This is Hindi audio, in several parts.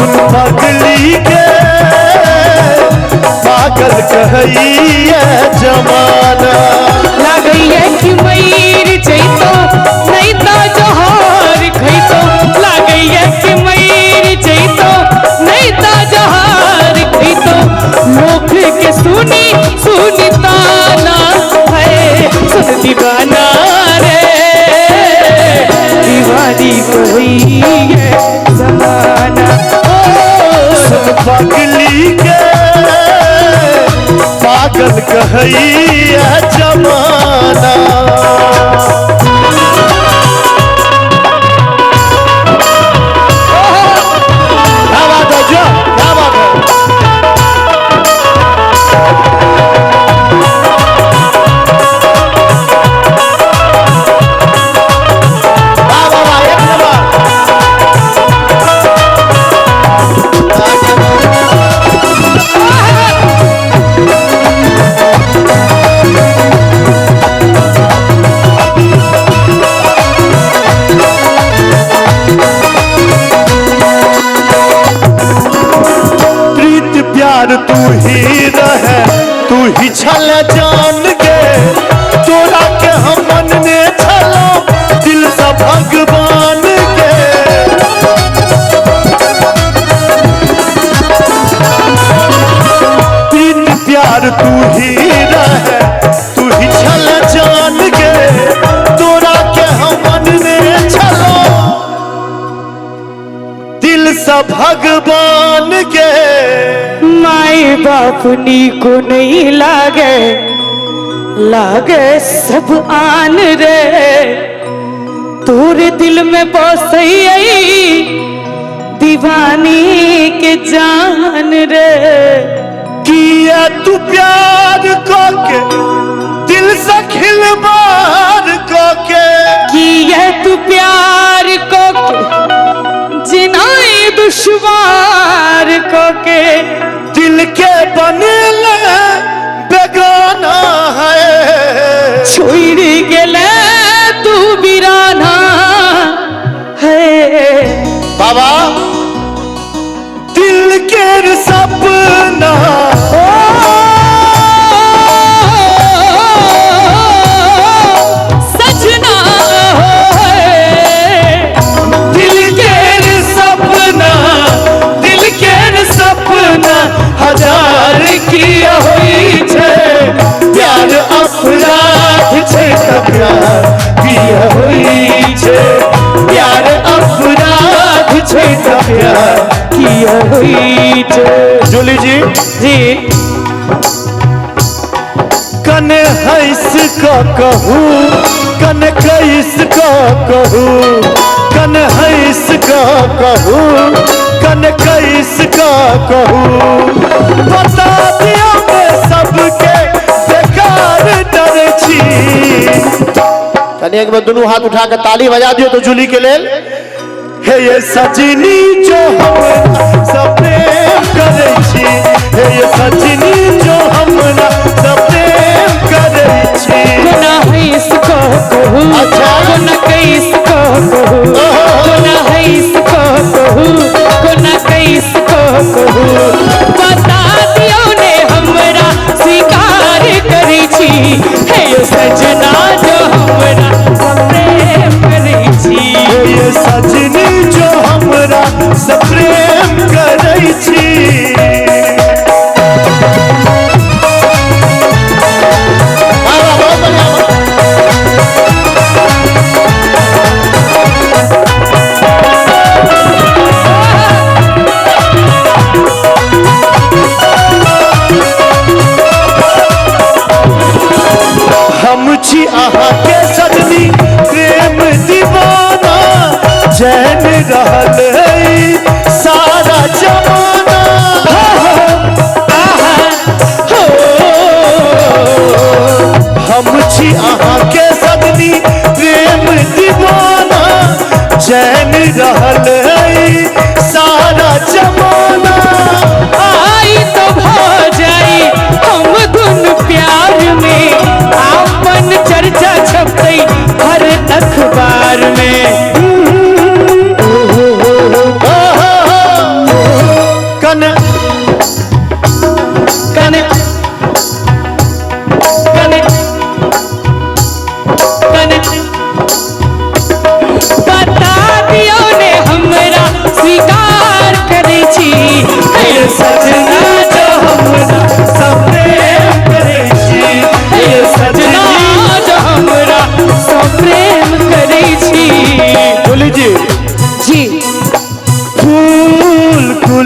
सुन पगली के पागल कहैया जमाना। लागैया कि मयूर जैतो नहीं तो जहर खैतो। लागैया कि मयूर जैतो नहीं तो जहर खैतो। लोग के सुनी सुनी ताना है सुन दीवाना रे दीवानी कोई है जमाना। सुन पगली के पागल कहैया जमाना। क्या बात है जो क्या बात है। तू ही रहे तू ही छल जान के तोरा के हम मन में छलो दिल से भगवान के। प्रीत प्यार तू ही रहे तू ही छल जान के तोरा के हम मन में छलो दिल से भगवान के। माई बाप नी को नहीं लागे लागे सब आन रे तोरे दिल में बसई दीवानी के जान रे। किया तू प्यार को के दिल से खिलवाड़ को के। किया तू प्यार को जिनाई दुश्वार को के। दिल के बनले बेगाना है छोड़ गेले तू बिराना है। बाबा दिल के सपना सजना दिल के सपना दिल के सपना हजार किया हुई छे प्यार अपराध छे प्यार किया हुई छे प्यार अपराध छे प्यार किया हुई छे। जूली जी जी कन हंस का कहूँ कन कैस का कहूँ कन हंस का कहूँ कन कैस का कहूँ बता दिया मैं सबके बेकार डर छी। एक बार दोनों हाथ उठा के ताली बजा दियो तो जूली के लेल। हे ये सजनी जो हम सब प्रेम करे छी हे ये सजनी जो हमरा सब प्रेम करे छी। कोना हंस को कहूँ कोना कैस को कहूँ कोना हंस को कहूँ कोना कैस को कहूँ बता दियो ने हमरा स्वीकार करी छी। हे यो सजना जो हमरा प्रेम करी छी। ये सजनी जो हमरा सब प्रेम करे छी। हम छी अहाँ के सजनी प्रेम दीवाना चैन रहल है सारा जमाना।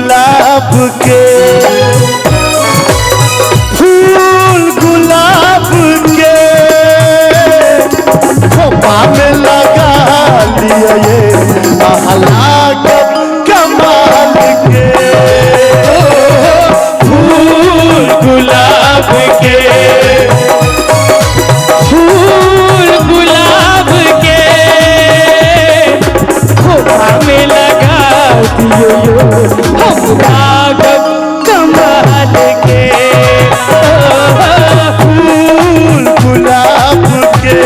गुलाब के फूल गुलाब के खोपा में लगा लिया ये लागत कमाल के फूल गुलाब के फूल गुलाब के खोपा में लगा दियो यो हम रागव कमाल के फूल गुलाब के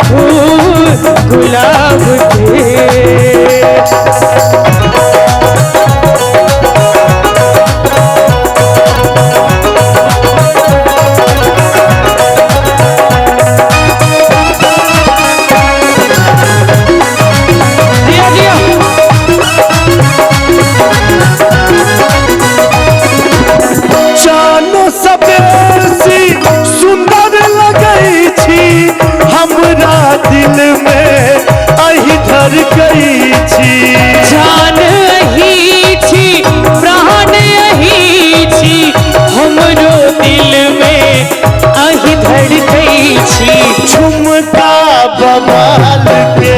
फूल गुलाब के दिया दिया जानो सबसे सुंदर लगई छी हमरा दिल में अही धर गई छी जान अही छी प्राण अही छी हमरो दिल में अही धड़कई छी झुमका बवाल के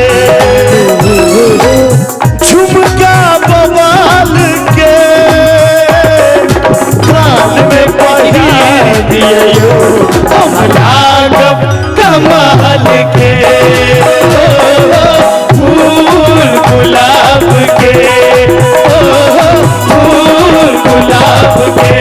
झुमका बवाल के प्राण में पहिरा दियो हम लागब कमाल के फूल गुलाब के फूल गुलाब के